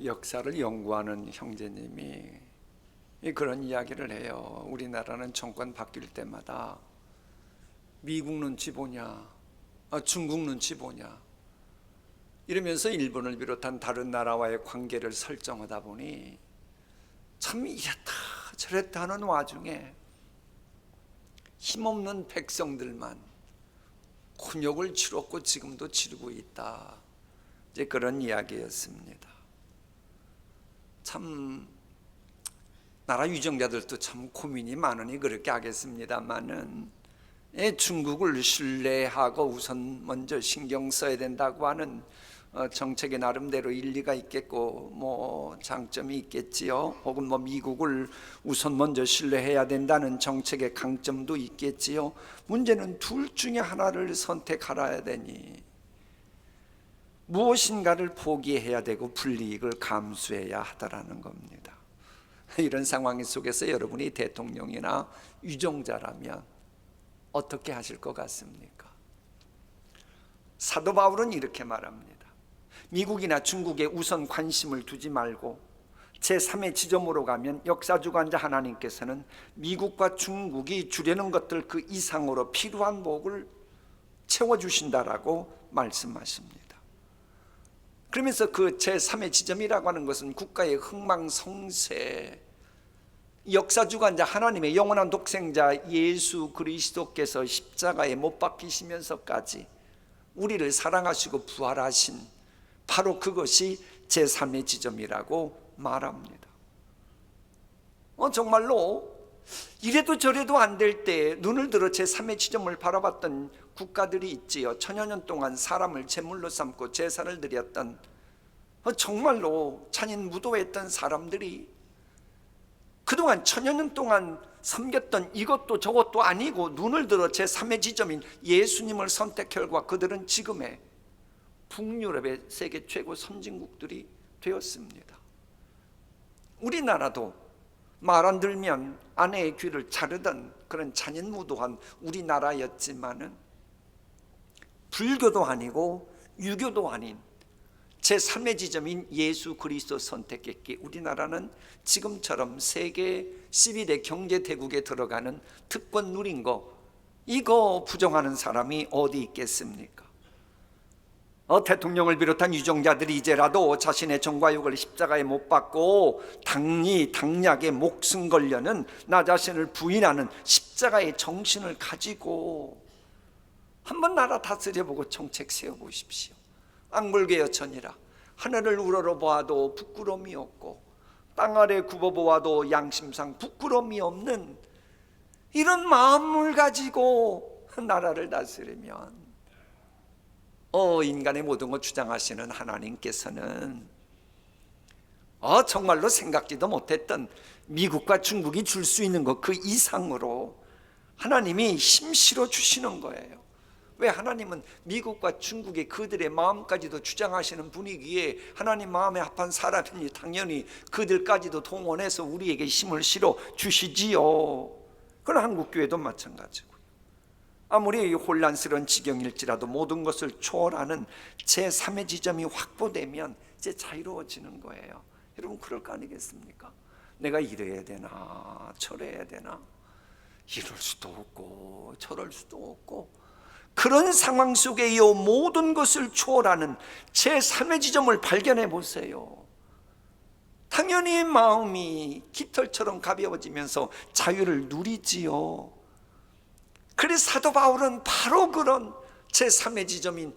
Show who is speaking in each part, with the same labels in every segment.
Speaker 1: 역사를 연구하는 형제님이 그런 이야기를 해요. 우리나라는 정권 바뀔 때마다 미국 눈치 보냐, 중국 눈치 보냐 이러면서 일본을 비롯한 다른 나라와의 관계를 설정하다 보니 참 이랬다 저랬다 하는 와중에 힘없는 백성들만 곤욕을 치렀고 지금도 치르고 있다. 이제 그런 이야기였습니다. 참 나라 유정자들도 참 고민이 많으니 그렇게 하겠습니다만은 중국을 신뢰하고 우선 먼저 신경 써야 된다고 하는 정책의 나름대로 일리가 있겠고 뭐 장점이 있겠지요. 혹은 뭐 미국을 우선 먼저 신뢰해야 된다는 정책의 강점도 있겠지요. 문제는 둘 중에 하나를 선택하라야 되니 무엇인가를 포기해야 되고 불이익을 감수해야 하더라는 겁니다. 이런 상황 속에서 여러분이 대통령이나 유정자라면 어떻게 하실 것 같습니까? 사도 바울은 이렇게 말합니다. 미국이나 중국에 우선 관심을 두지 말고 제3의 지점으로 가면 역사주관자 하나님께서는 미국과 중국이 주려는 것들 그 이상으로 필요한 복을 채워주신다라고 말씀하십니다. 그러면서 그 제3의 지점이라고 하는 것은 국가의 흥망성쇠, 역사주관자 하나님의 영원한 독생자 예수 그리스도께서 십자가에 못 박히시면서까지 우리를 사랑하시고 부활하신 바로 그것이 제3의 지점이라고 말합니다. 정말로 이래도 저래도 안 될 때 눈을 들어 제3의 지점을 바라봤던 국가들이 있지요. 천여 년 동안 사람을 제물로 삼고 제사를 드렸던 정말로 찬인 무도했던 사람들이 그동안 천여 년 동안 섬겼던 이것도 저것도 아니고 눈을 들어 제3의 지점인 예수님을 선택 결과 그들은 지금의 북유럽의 세계 최고 선진국들이 되었습니다. 우리나라도 말 안 들면 아내의 귀를 자르던 그런 잔인무도한 우리나라였지만은 불교도 아니고 유교도 아닌 제3의 지점인 예수 그리스도 선택했기에 우리나라는 지금처럼 세계 12대 경제대국에 들어가는 특권 누린 거 이거 부정하는 사람이 어디 있겠습니까? 대통령을 비롯한 유정자들이 이제라도 자신의 정과욕을 십자가에 못 박고 당리당략에 목숨 걸려는 나 자신을 부인하는 십자가의 정신을 가지고 한번 나라 다스려보고 정책 세워보십시오. 앙골계여천이라 하늘을 우러러보아도 부끄러움이 없고 땅 아래 굽어보아도 양심상 부끄러움이 없는 이런 마음을 가지고 나라를 다스리면 인간의 모든 것 주장하시는 하나님께서는 정말로 생각지도 못했던 미국과 중국이 줄 수 있는 것 그 이상으로 하나님이 힘실어 주시는 거예요. 왜? 하나님은 미국과 중국의 그들의 마음까지도 주장하시는 분위기에 하나님 마음에 합한 사람이니 당연히 그들까지도 동원해서 우리에게 힘을 실어 주시지요. 그건 한국교회도 마찬가지고 아무리 혼란스러운 지경일지라도 모든 것을 초월하는 제3의 지점이 확보되면 이제 자유로워지는 거예요. 여러분 그럴 거 아니겠습니까? 내가 이래야 되나 저래야 되나 이럴 수도 없고 저럴 수도 없고 그런 상황 속에 이 모든 것을 초월하는 제3의 지점을 발견해 보세요. 당연히 마음이 깃털처럼 가벼워지면서 자유를 누리지요. 그래서 사도 바울은 바로 그런 제3의 지점인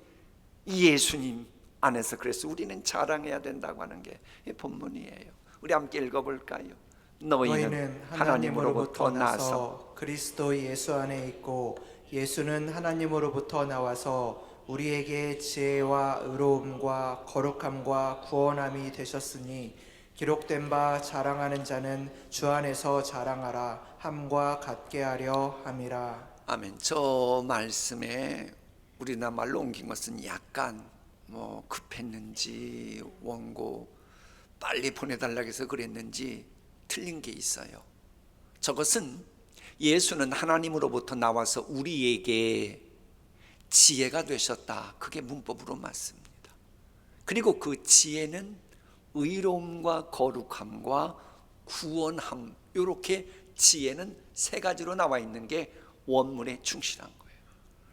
Speaker 1: 예수님 안에서 그래서 우리는 자랑해야 된다고 하는 게 본문이에요. 우리 함께 읽어볼까요? 너희는 하나님으로부터 나서
Speaker 2: 그리스도 예수 안에 있고 예수는 하나님으로부터 나와서 우리에게 지혜와 의로움과 거룩함과 구원함이 되셨으니 기록된 바 자랑하는 자는 주 안에서 자랑하라 함과 같게 하려 함이라.
Speaker 1: 아멘. 저 말씀에 우리나라 말로 옮긴 것은 약간 급했는지 원고 빨리 보내달라고 해서 그랬는지 틀린 게 있어요. 저것은 예수는 하나님으로부터 나와서 우리에게 지혜가 되셨다. 그게 문법으로 맞습니다. 그리고 그 지혜는 의로움과 거룩함과 구원함, 이렇게 지혜는 세 가지로 나와 있는 게 원문에 충실한 거예요.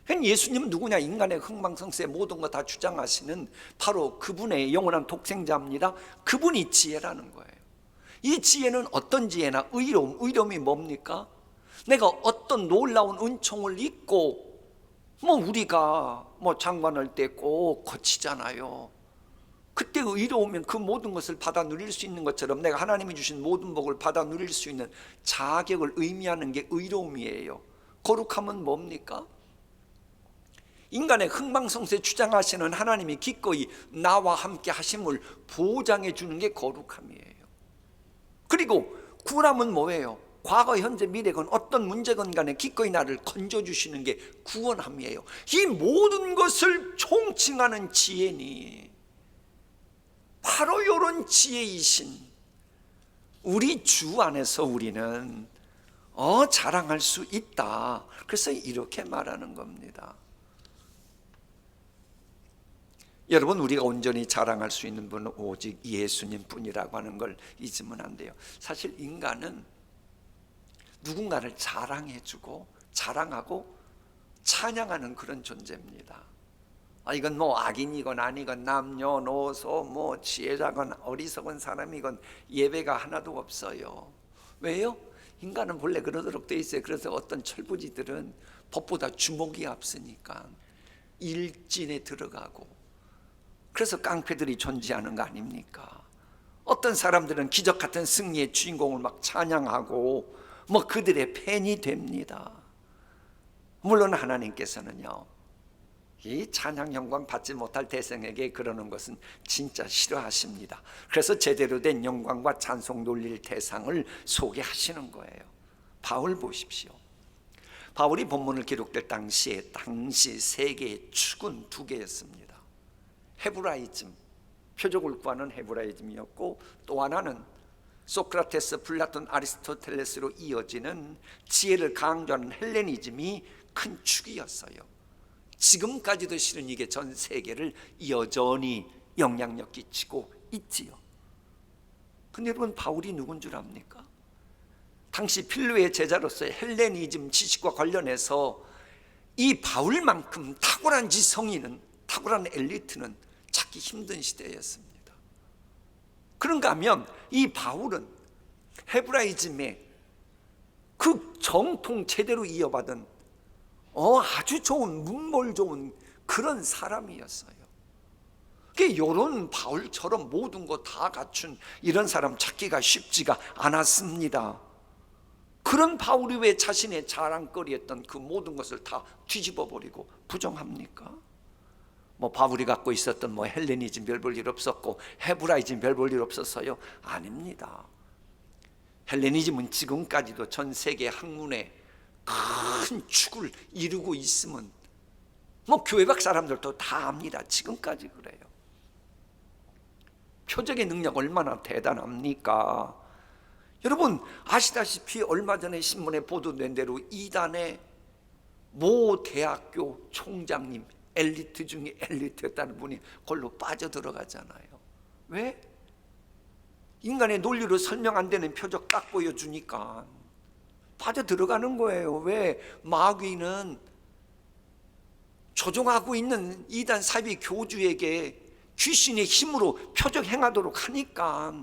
Speaker 1: 그러니까 예수님은 누구냐? 인간의 흥망성쇠 모든 거 다 주장하시는 바로 그분의 영원한 독생자입니다. 그분이 지혜라는 거예요. 이 지혜는 어떤 지혜나 의로움, 의로움이 뭡니까? 내가 어떤 놀라운 은총을 입고 우리가 장관할 때 꼭 거치잖아요. 그때 의로우면 그 모든 것을 받아 누릴 수 있는 것처럼 내가 하나님이 주신 모든 복을 받아 누릴 수 있는 자격을 의미하는 게 의로움이에요. 거룩함은 뭡니까? 인간의 흥망성쇠 주장하시는 하나님이 기꺼이 나와 함께 하심을 보장해 주는 게 거룩함이에요. 그리고 구원함은 뭐예요? 과거, 현재, 미래건 어떤 문제건 간에 기꺼이 나를 건져주시는 게 구원함이에요. 이 모든 것을 총칭하는 지혜니 바로 이런 지혜이신 우리 주 안에서 우리는 자랑할 수 있다. 그래서 이렇게 말하는 겁니다. 여러분, 우리가 온전히 자랑할 수 있는 분은 오직 예수님 뿐이라고 하는 걸 잊으면 안 돼요. 사실 인간은 누군가를 자랑해주고 자랑하고 찬양하는 그런 존재입니다. 이건 악인이건 아니건 남녀노소 지혜자건 어리석은 사람이건 예배가 하나도 없어요. 왜요? 인간은 본래 그러도록 돼 있어요. 그래서 어떤 철부지들은 법보다 주목이 앞서니까 일진에 들어가고, 그래서 깡패들이 존재하는 거 아닙니까? 어떤 사람들은 기적 같은 승리의 주인공을 막 찬양하고 그들의 팬이 됩니다. 물론 하나님께서는요, 이 찬양 영광 받지 못할 대성에게 그러는 것은 진짜 싫어하십니다. 그래서 제대로 된 영광과 찬송 돌릴 대상을 소개하시는 거예요. 바울 보십시오. 바울이 본문을 기록될 당시 세계의 축은 두 개였습니다. 헤브라이즘, 표적을 구하는 헤브라이즘이었고, 또 하나는 소크라테스, 플라톤, 아리스토텔레스로 이어지는 지혜를 강조하는 헬레니즘이 큰 축이었어요. 지금까지도 실은 이게 전 세계를 여전히 영향력 끼치고 있지요. 근데 여러분, 바울이 누군 줄 압니까? 당시 필로의 제자로서의 헬레니즘 지식과 관련해서 이 바울만큼 탁월한 지성인은, 탁월한 엘리트는 찾기 힘든 시대였습니다. 그런가 하면 이 바울은 헤브라이즘의 그 정통 제대로 이어받은 아주 좋은, 문물 좋은 그런 사람이었어요. 이런 바울처럼 모든 거 다 갖춘 이런 사람 찾기가 쉽지가 않았습니다. 그런 바울이 왜 자신의 자랑거리였던 그 모든 것을 다 뒤집어 버리고 부정합니까? 바울이 갖고 있었던 헬레니즘 별 볼 일 없었고 헤브라이즘 별 볼 일 없었어요? 아닙니다. 헬레니즘은 지금까지도 전 세계 학문의 큰 축을 이루고 있으면 교회 밖 사람들도 다 압니다. 지금까지 그래요. 표적의 능력 얼마나 대단합니까? 여러분 아시다시피 얼마 전에 신문에 보도된 대로 이단의 모 대학교 총장님, 엘리트 중에 엘리트였다는 분이 그걸로 빠져들어가잖아요. 왜? 인간의 논리로 설명 안 되는 표적 딱 보여주니까 빠져들어가는 거예요. 왜? 마귀는 조종하고 있는 이단 사이비 교주에게 귀신의 힘으로 표적 행하도록 하니까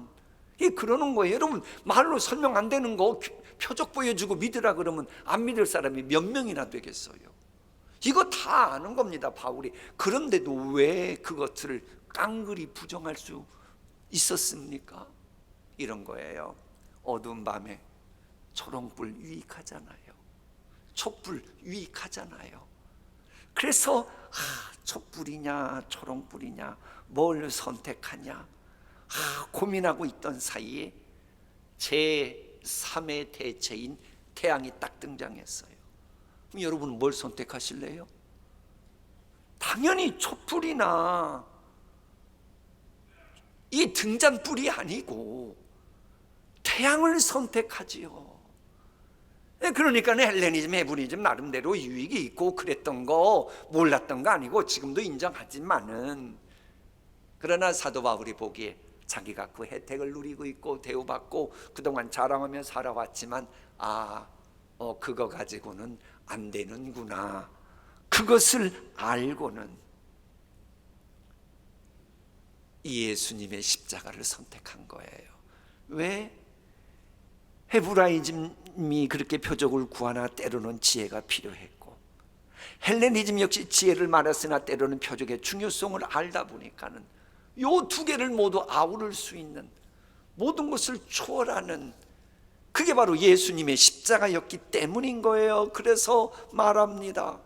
Speaker 1: 그러는 거예요. 여러분, 말로 설명 안 되는 거 표적 보여주고 믿으라 그러면 안 믿을 사람이 몇 명이나 되겠어요? 이거 다 아는 겁니다, 바울이. 그런데도 왜 그것을 깡그리 부정할 수 있었습니까? 이런 거예요. 어두운 밤에 초롱불 유익하잖아요. 촛불 유익하잖아요. 그래서 촛불이냐 초롱불이냐 뭘 선택하냐 고민하고 있던 사이에 제3의 대체인 태양이 딱 등장했어요. 그럼 여러분은 뭘 선택하실래요? 당연히 촛불이나 이 등잔불이 아니고 태양을 선택하지요. 그러니까 헬레니즘, 헤브리즘 나름대로 유익이 있고 그랬던 거 몰랐던 거 아니고 지금도 인정하지만은, 그러나 사도 바울이 보기에 자기가 그 혜택을 누리고 있고 대우받고 그동안 자랑하며 살아왔지만 그거 가지고는 안 되는구나. 그것을 알고는 예수님의 십자가를 선택한 거예요. 왜? 헤브라이즘이 그렇게 표적을 구하나 때로는 지혜가 필요했고, 헬레니즘 역시 지혜를 말했으나 때로는 표적의 중요성을 알다 보니까는 요 두 개를 모두 아우를 수 있는, 모든 것을 초월하는, 그게 바로 예수님의 십자가였기 때문인 거예요. 그래서 말합니다.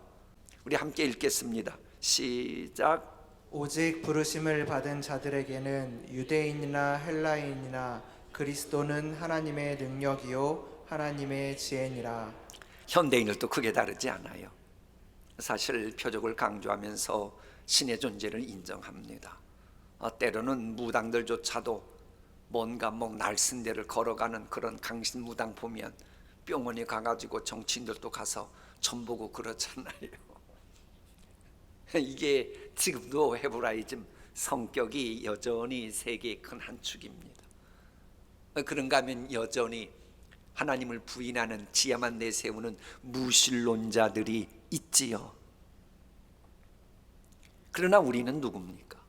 Speaker 1: 우리 함께 읽겠습니다. 시작.
Speaker 2: 오직 부르심을 받은 자들에게는 유대인이나 헬라인이나 그리스도는 하나님의 능력이요 하나님의 지혜니라.
Speaker 1: 현대인들도 크게 다르지 않아요. 사실 표적을 강조하면서 신의 존재를 인정합니다. 때로는 무당들조차도 뭔가 날쓴 데를 걸어가는 그런 강신 무당 보면 병원에 가가지고 정치인들도 가서 점 보고 그렇잖아요. 이게 지금도 헤브라이즘 성격이 여전히 세계의 큰 한 축입니다. 그런가 하면 여전히 하나님을 부인하는, 지혜만 내세우는 무신론자들이 있지요. 그러나 우리는 누굽니까?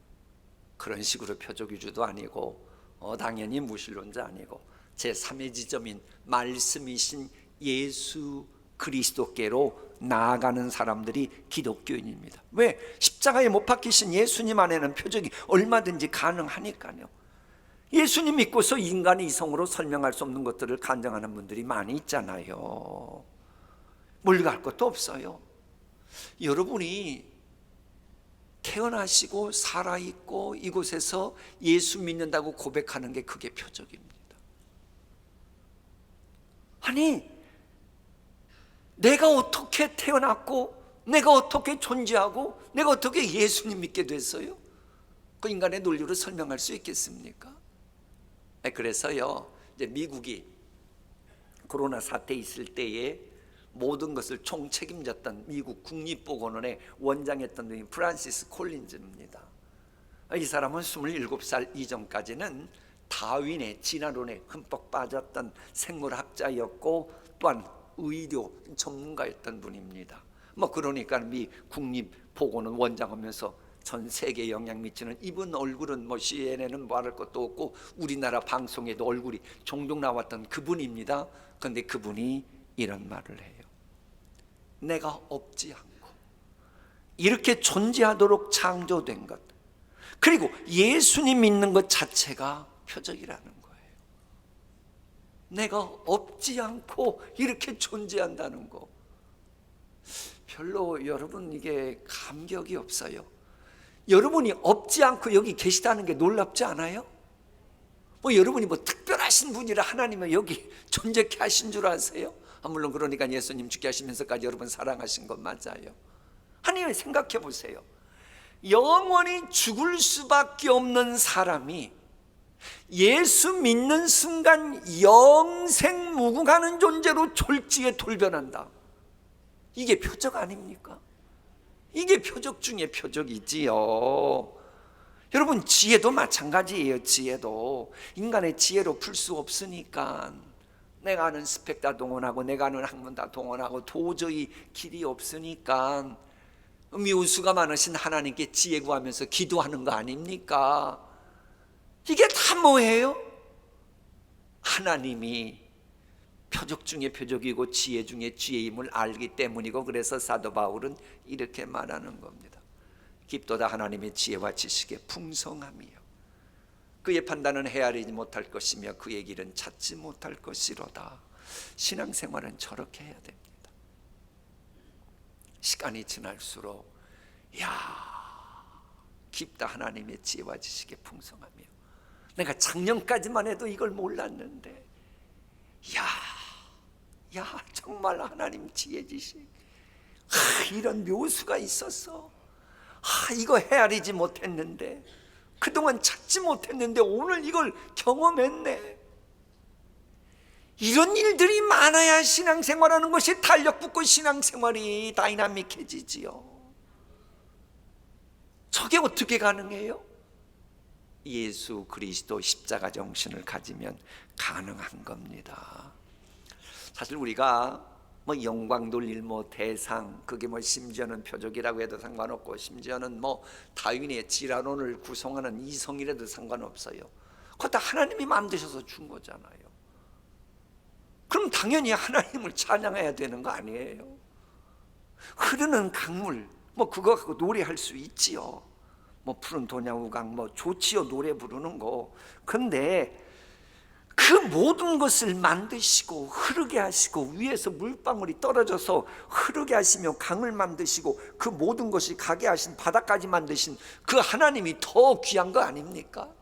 Speaker 1: 그런 식으로 표적 위주도 아니고 당연히 무신론자 아니고 제3의 지점인 말씀이신 예수 그리스도께로 나아가는 사람들이 기독교인입니다. 왜? 십자가에 못 박히신 예수님 안에는 표적이 얼마든지 가능하니까요. 예수님 믿고서 인간의 이성으로 설명할 수 없는 것들을 간증하는 분들이 많이 있잖아요. 멀리갈 것도 없어요. 여러분이 태어나시고 살아있고 이곳에서 예수 믿는다고 고백하는 게 그게 표적입니다. 아니, 내가 어떻게 태어났고 내가 어떻게 존재하고 내가 어떻게 예수님 믿게 됐어요? 그 인간의 논리로 설명할 수 있겠습니까? 그래서요, 이제 미국이 코로나 사태 있을 때에 모든 것을 총책임졌던 미국 국립보건원의 원장이었던 분이 프란시스 콜린즈입니다. 이 사람은 27살 이전까지는 다윈의 진화론에 흠뻑 빠졌던 생물학자였고 또한 의료 전문가였던 분입니다. 그러니까 미 국립보건원 원장하면서 전 세계에 영향 미치는, 이분 얼굴은 CNN은 말할 것도 없고 우리나라 방송에도 얼굴이 종종 나왔던 그분입니다. 그런데 그분이 이런 말을 해요. 내가 없지 않고 이렇게 존재하도록 창조된 것, 그리고 예수님 믿는 것 자체가 표적이라는 거예요. 내가 없지 않고 이렇게 존재한다는 거, 별로 여러분 이게 감격이 없어요. 여러분이 없지 않고 여기 계시다는 게 놀랍지 않아요? 여러분이 특별하신 분이라 하나님은 여기 존재케 하신 줄 아세요? 물론 그러니까 예수님 죽게 하시면서까지 여러분 사랑하신 건 맞아요. 아니, 생각해 보세요. 영원히 죽을 수밖에 없는 사람이 예수 믿는 순간 영생무궁하는 존재로 졸지에 돌변한다. 이게 표적 아닙니까? 이게 표적 중에 표적이지요. 여러분, 지혜도 마찬가지예요. 지혜도 인간의 지혜로 풀 수 없으니까 내가 아는 스펙 다 동원하고 내가 아는 학문 다 동원하고 도저히 길이 없으니까 미우수가 많으신 하나님께 지혜 구하면서 기도하는 거 아닙니까? 이게 다 뭐예요? 하나님이 표적 중에 표적이고 지혜 중에 지혜임을 알기 때문이고, 그래서 사도 바울은 이렇게 말하는 겁니다. 깊도다 하나님의 지혜와 지식의 풍성함이요, 그의 판단은 헤아리지 못할 것이며 그의 길은 찾지 못할 것이로다. 신앙생활은 저렇게 해야 됩니다. 시간이 지날수록 깊다 하나님의 지혜와 지식의 풍성함이요, 내가 작년까지만 해도 이걸 몰랐는데 정말 하나님 지혜 지식, 이런 묘수가 있었어. 이거 헤아리지 못했는데, 그동안 찾지 못했는데 오늘 이걸 경험했네. 이런 일들이 많아야 신앙생활하는 것이 탄력 붙고 신앙생활이 다이나믹해지지요. 저게 어떻게 가능해요? 예수 그리스도 십자가 정신을 가지면 가능한 겁니다. 사실 우리가 뭐 영광 돌릴 뭐 대상, 그게 뭐 심지어는 표적이라고 해도 상관없고, 심지어는 뭐 다윈의 지라론을 구성하는 이성이라도 상관없어요. 그거 다 하나님이 만드셔서 준 거잖아요. 그럼 당연히 하나님을 찬양해야 되는 거 아니에요? 흐르는 강물, 뭐 그거 갖고 노래할 수 있지요. 뭐 푸른 도냐우강 뭐 좋지요, 노래 부르는 거. 근데 그 모든 것을 만드시고 흐르게 하시고, 위에서 물방울이 떨어져서 흐르게 하시며 강을 만드시고, 그 모든 것이 가게 하신 바다까지 만드신 그 하나님이 더 귀한 거 아닙니까?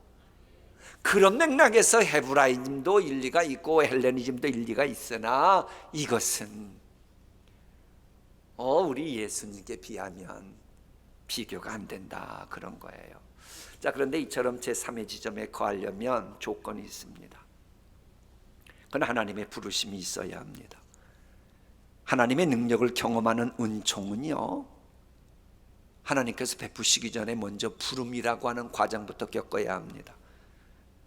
Speaker 1: 그런 맥락에서 헤브라이즘도 일리가 있고 헬레니즘도 일리가 있으나, 이것은 우리 예수님께 비하면 비교가 안 된다, 그런 거예요. 자, 그런데 이처럼 제3의 지점에 거하려면 조건이 있습니다. 그건 하나님의 부르심이 있어야 합니다. 하나님의 능력을 경험하는 은총은요, 하나님께서 베푸시기 전에 먼저 부름이라고 하는 과정부터 겪어야 합니다.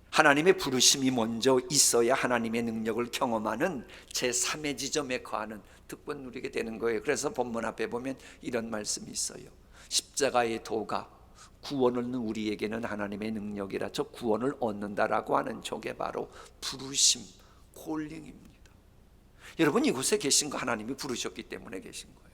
Speaker 1: 하나님의 부르심이 먼저 있어야 하나님의 능력을 경험하는 제3의 지점에 거하는 특권 누리게 되는 거예요. 그래서 본문 앞에 보면 이런 말씀이 있어요. 십자가의 도가 구원을 얻는 우리에게는 하나님의 능력이라, 저 구원을 얻는다라고 하는 저게 바로 부르심, 콜링입니다. 여러분, 이곳에 계신 거 하나님이 부르셨기 때문에 계신 거예요.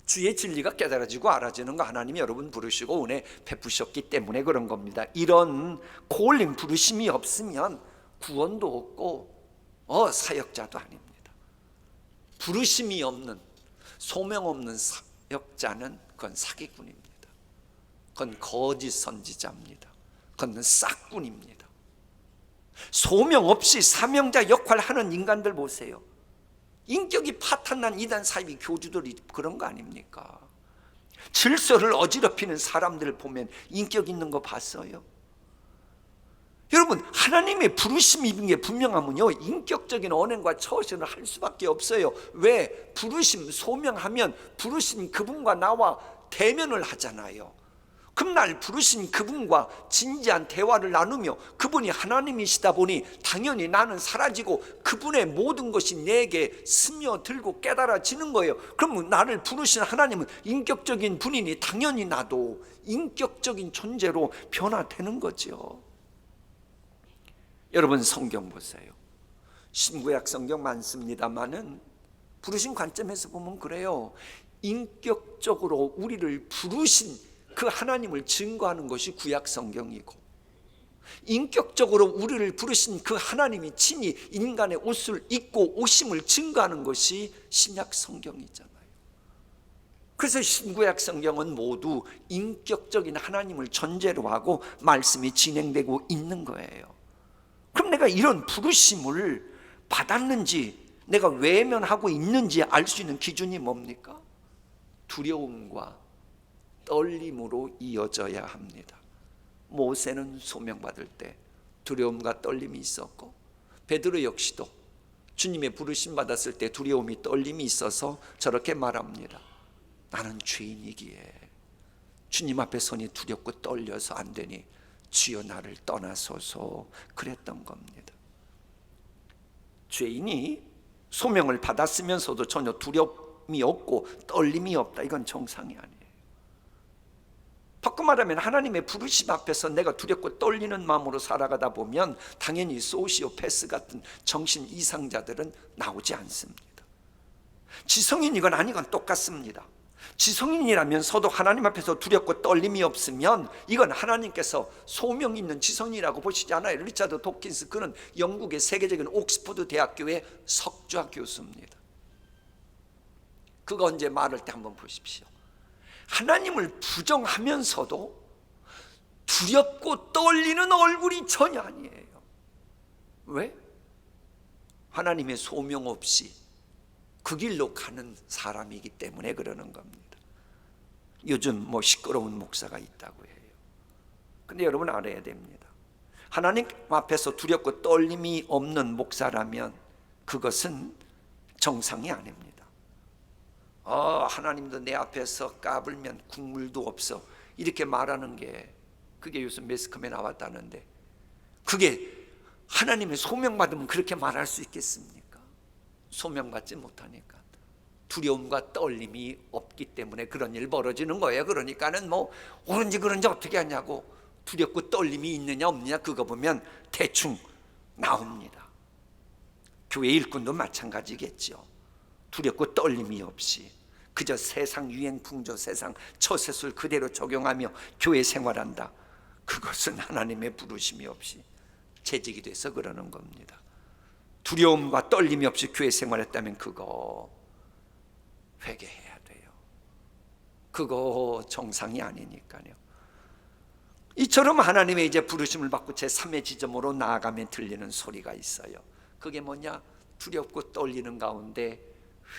Speaker 1: 주의 진리가 깨달아지고 알아지는 거 하나님이 여러분 부르시고 은혜 베푸셨기 때문에 그런 겁니다. 이런 콜링, 부르심이 없으면 구원도 없고 사역자도 아닙니다. 부르심이 없는, 소명 없는 사역자는 그건 사기꾼입니다. 그건 거짓 선지자입니다. 그건 싹꾼입니다. 소명 없이 사명자 역할을 하는 인간들 보세요. 인격이 파탄난 이단 사이비 교주들이 그런 거 아닙니까? 질서를 어지럽히는 사람들을 보면 인격 있는 거 봤어요? 여러분, 하나님의 부르심이 있는 게 분명하면요, 인격적인 언행과 처신을 할 수밖에 없어요. 왜? 부르심, 소명하면 부르신 그분과 나와 대면을 하잖아요. 그럼 날 부르신 그분과 진지한 대화를 나누며 그분이 하나님이시다 보니 당연히 나는 사라지고 그분의 모든 것이 내게 스며들고 깨달아지는 거예요. 그럼 나를 부르신 하나님은 인격적인 분이니 당연히 나도 인격적인 존재로 변화되는 거죠. 여러분, 성경 보세요. 신구약 성경 많습니다만은 부르신 관점에서 보면 그래요. 인격적으로 우리를 부르신 그 하나님을 증거하는 것이 구약 성경이고, 인격적으로 우리를 부르신 그 하나님이 친히 인간의 옷을 입고 오심을 증거하는 것이 신약 성경이잖아요. 그래서 신구약 성경은 모두 인격적인 하나님을 전제로 하고 말씀이 진행되고 있는 거예요. 그럼 내가 이런 부르심을 받았는지, 내가 외면하고 있는지 알 수 있는 기준이 뭡니까? 두려움과 떨림으로 이어져야 합니다. 모세는 소명받을 때 두려움과 떨림이 있었고, 베드로 역시도 주님의 부르심 받았을 때 두려움이 떨림이 있어서 저렇게 말합니다. 나는 죄인이기에 주님 앞에 서니 두렵고 떨려서 안 되니 주여 나를 떠나소서, 그랬던 겁니다. 죄인이 소명을 받았으면서도 전혀 두려움이 없고 떨림이 없다, 이건 정상이 아니에요. 바꿔 말하면 하나님의 부르심 앞에서 내가 두렵고 떨리는 마음으로 살아가다 보면 당연히 소시오패스 같은 정신 이상자들은 나오지 않습니다. 지성인이건 아니건 똑같습니다. 지성인이라면서도 하나님 앞에서 두렵고 떨림이 없으면 이건 하나님께서 소명 있는 지성이라고 보시지 않아요. 리차드 도킨스, 그는 영국의 세계적인 옥스퍼드 대학교의 석좌 교수입니다. 그가 언제 말할 때 한번 보십시오. 하나님을 부정하면서도 두렵고 떨리는 얼굴이 전혀 아니에요. 왜? 하나님의 소명 없이 그 길로 가는 사람이기 때문에 그러는 겁니다. 요즘 뭐 시끄러운 목사가 있다고 해요. 근데 여러분 알아야 됩니다. 하나님 앞에서 두렵고 떨림이 없는 목사라면 그것은 정상이 아닙니다. 하나님도 내 앞에서 까불면 국물도 없어, 이렇게 말하는 게 그게 요즘 매스컴에 나왔다는데, 그게 하나님의 소명받으면 그렇게 말할 수 있겠습니까? 소명받지 못하니까 두려움과 떨림이 없기 때문에 그런 일 벌어지는 거예요. 그러니까는 뭐 옳은지 그런지 어떻게 하냐고, 두렵고 떨림이 있느냐 없느냐 그거 보면 대충 나옵니다. 교회 일꾼도 마찬가지겠죠. 두렵고 떨림이 없이 그저 세상 유행 풍조, 세상 처세술 그대로 적용하며 교회 생활한다. 그것은 하나님의 부르심이 없이 재직이 돼서 그러는 겁니다. 두려움과 떨림이 없이 교회 생활했다면 그거 회개해야 돼요. 그거 정상이 아니니까요. 이처럼 하나님의 이제 부르심을 받고 제3의 지점으로 나아가면 들리는 소리가 있어요. 그게 뭐냐? 두렵고 떨리는 가운데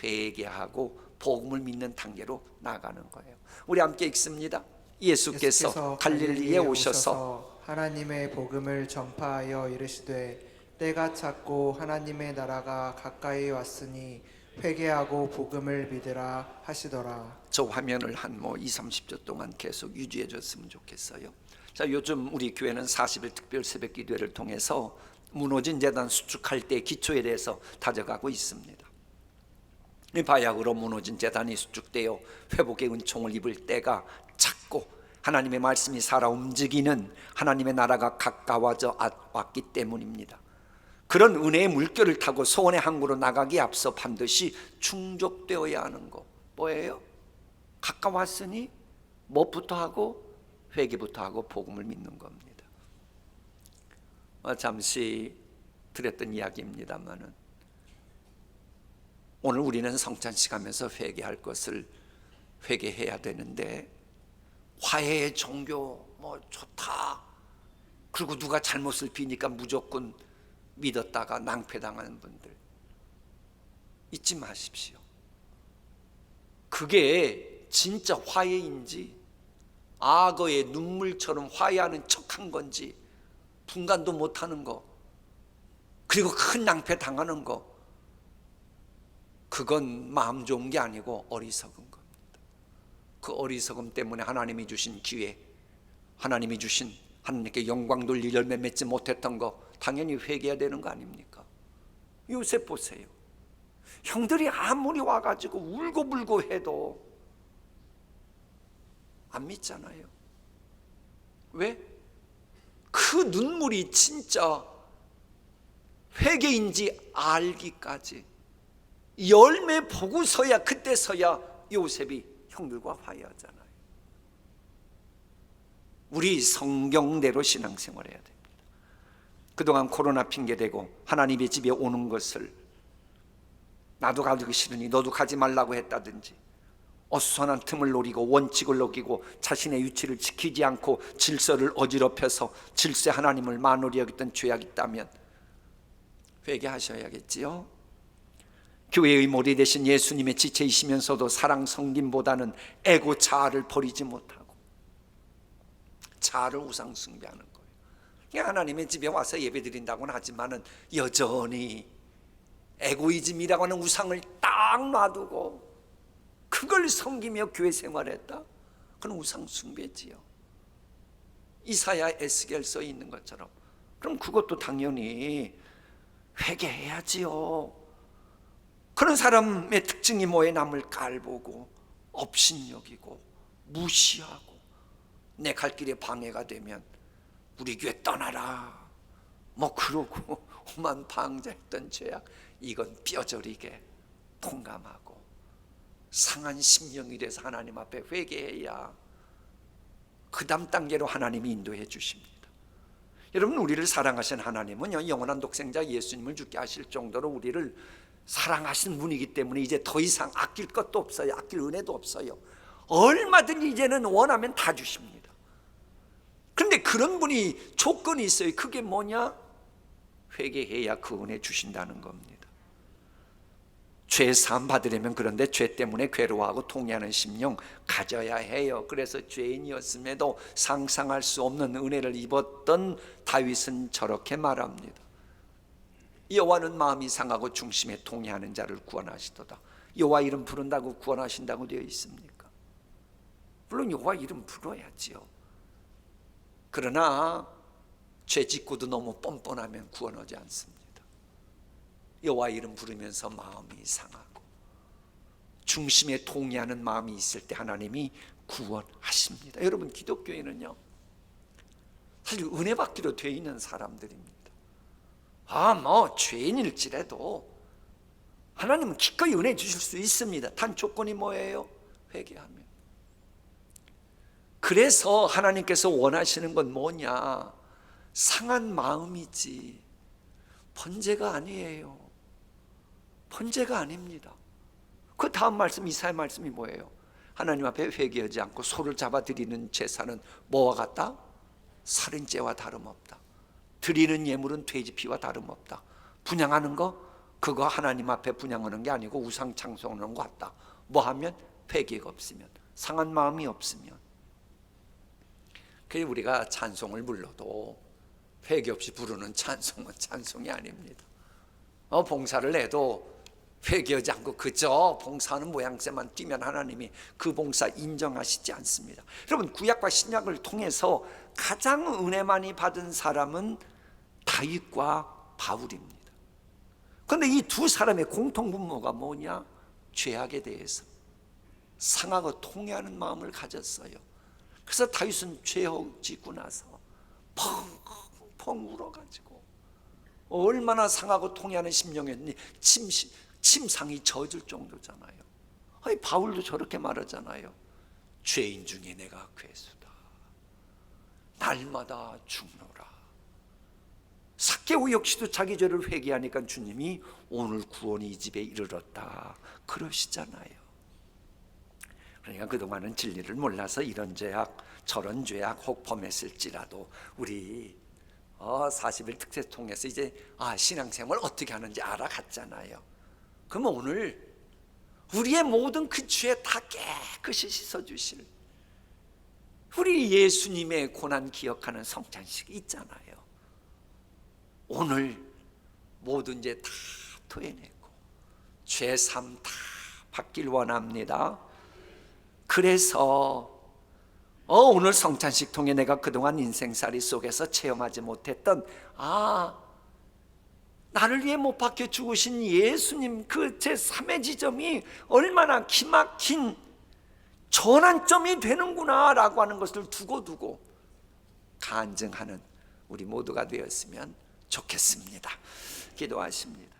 Speaker 1: 회개하고 복음을 믿는 단계로 나아가는 거예요. 우리 함께 읽습니다. 예수께서 갈릴리에 오셔서
Speaker 2: 하나님의 복음을 전파하여 이르시되 때가 찼고 하나님의 나라가 가까이 왔으니 회개하고 복음을 믿으라 하시더라.
Speaker 1: 저 화면을 한 20-30초 동안 계속 유지해 줬으면 좋겠어요. 자, 요즘 우리 교회는 40일 특별 새벽 기도회를 통해서 무너진 재단 수축할 때 기초에 대해서 다져가고 있습니다. 바야흐로 무너진 재단이 수축되어 회복의 은총을 입을 때가 찼고 하나님의 말씀이 살아 움직이는 하나님의 나라가 가까워져 왔기 때문입니다. 그런 은혜의 물결을 타고 소원의 항구로 나가기에 앞서 반드시 충족되어야 하는 거 뭐예요? 가까웠으니 무엇부터 하고? 회개부터 하고 복음을 믿는 겁니다. 잠시 드렸던 이야기입니다만은 오늘 우리는 성찬식 하면서 회개할 것을 회개해야 되는데, 화해의 종교 좋다, 그리고 누가 잘못을 비니까 무조건 믿었다가 낭패당하는 분들 잊지 마십시오. 그게 진짜 화해인지 악어의 눈물처럼 화해하는 척한 건지, 분간도 못하는 거, 그리고 큰 낭패 당하는 거, 그건 마음 좋은 게 아니고 어리석은 겁니다. 그 어리석음 때문에 하나님이 주신 기회, 하나님이 주신 하나님께 영광 돌릴 열매 맺지 못했던 거 당연히 회개해야 되는 거 아닙니까? 요셉 보세요. 형들이 아무리 와가지고 울고불고 해도 안 믿잖아요. 왜? 그 눈물이 진짜 회개인지 알기까지 열매 보고서야, 그때서야 요셉이 형들과 화해하잖아요. 우리 성경대로 신앙생활 해야 됩니다. 그동안 코로나 핑계대고 하나님의 집에 오는 것을 나도 가기 싫으니 너도 가지 말라고 했다든지, 어수선한 틈을 노리고 원칙을 어기고 자신의 위치를 지키지 않고 질서를 어지럽혀서 질서 하나님을 만홀히 여겼던 죄악이 있다면 회개하셔야겠지요. 교회의 머리 되신 예수님의 지체이시면서도 사랑 섬김보다는 에고 자아를 버리지 못하고 자아를 우상 숭배하는 거예요. 하나님의 집에 와서 예배드린다고는 하지만은 여전히 에고이즘이라고 하는 우상을 딱 놔두고 그걸 섬기며 교회 생활했다? 그건 우상 숭배지요. 이사야 에스겔서에 있는 것처럼. 그럼 그것도 당연히 회개해야지요. 그런 사람의 특징이 뭐에 남을 깔보고 업신여기고 무시하고 내 갈 길에 방해가 되면 우리 교회 떠나라 그러고 오만 방자했던 죄악, 이건 뼈저리게 통감하고 상한 심령이 돼서 하나님 앞에 회개해야 그 다음 단계로 하나님이 인도해 주십니다. 여러분, 우리를 사랑하신 하나님은 영원한 독생자 예수님을 죽게 하실 정도로 우리를 사랑하신 분이기 때문에 이제 더 이상 아낄 것도 없어요. 아낄 은혜도 없어요. 얼마든지 이제는 원하면 다 주십니다. 그런데 그런 분이 조건이 있어요. 그게 뭐냐? 회개해야 그 은혜 주신다는 겁니다. 죄 사함 받으려면 그런데 죄 때문에 괴로워하고 통회하는 심령 가져야 해요. 그래서 죄인이었음에도 상상할 수 없는 은혜를 입었던 다윗은 저렇게 말합니다. 여호와는 마음이 상하고 중심에 통회하는 자를 구원하시도다. 여호와 이름 부른다고 구원하신다고 되어 있습니까? 물론 여호와 이름 불러야지요. 그러나 죄 짓고도 너무 뻔뻔하면 구원하지 않습니다. 여호와 이름 부르면서 마음이 상하고 중심에 동의하는 마음이 있을 때 하나님이 구원하십니다. 여러분, 기독교인은요 사실 은혜 받기로 되어 있는 사람들입니다. 죄인일지라도 하나님은 기꺼이 은혜 주실 수 있습니다. 단 조건이 뭐예요? 회개하면. 그래서 하나님께서 원하시는 건 뭐냐? 상한 마음이지 번제가 아니에요. 번제가 아닙니다. 그 다음 말씀, 이사야 말씀이 뭐예요? 하나님 앞에 회개하지 않고 소를 잡아 드리는 제사는 뭐와 같다? 살인죄와 다름없다. 드리는 예물은 돼지 피와 다름없다. 분향하는 거, 그거 하나님 앞에 분향하는 게 아니고 우상 창송하는 것 같다. 뭐 하면? 회개가 없으면, 상한 마음이 없으면. 그래서 우리가 찬송을 불러도 회개 없이 부르는 찬송은 찬송이 아닙니다. 봉사를 해도 회개하지 않고 그저 봉사하는 모양새만 뛰면 하나님이 그 봉사 인정하시지 않습니다. 여러분, 구약과 신약을 통해서 가장 은혜 많이 받은 사람은 다윗과 바울입니다. 그런데 이 두 사람의 공통분모가 뭐냐? 죄악에 대해서 상하고 통회하는 마음을 가졌어요. 그래서 다윗은 죄 짓고 나서 펑펑 울어가지고 얼마나 상하고 통회하는 심령이었니? 침상이 젖을 정도잖아요. 바울도 저렇게 말하잖아요. 죄인 중에 내가 괴수다. 날마다 죽노라. 삭개오 역시도 자기 죄를 회개하니까 주님이 오늘 구원이 이 집에 이르렀다 그러시잖아요. 그러니까 그동안은 진리를 몰라서 이런 죄악 저런 죄악 혹 범했을지라도 우리 40일 특세 통해서 이제 신앙생활 어떻게 하는지 알아갔잖아요. 그럼 오늘 우리의 모든 그 죄 다 깨끗이 씻어주실 우리 예수님의 고난 기억하는 성찬식이 있잖아요. 오늘 모든 죄 다 토해내고 죄삼 다 받길 원합니다. 그래서 오늘 성찬식 통해 내가 그동안 인생살이 속에서 체험하지 못했던 나를 위해 못 박혀 죽으신 예수님 그 제3의 지점이 얼마나 기막힌 전환점이 되는구나 라고 하는 것을 두고두고 간증하는 우리 모두가 되었으면 좋겠습니다. 기도하십니다.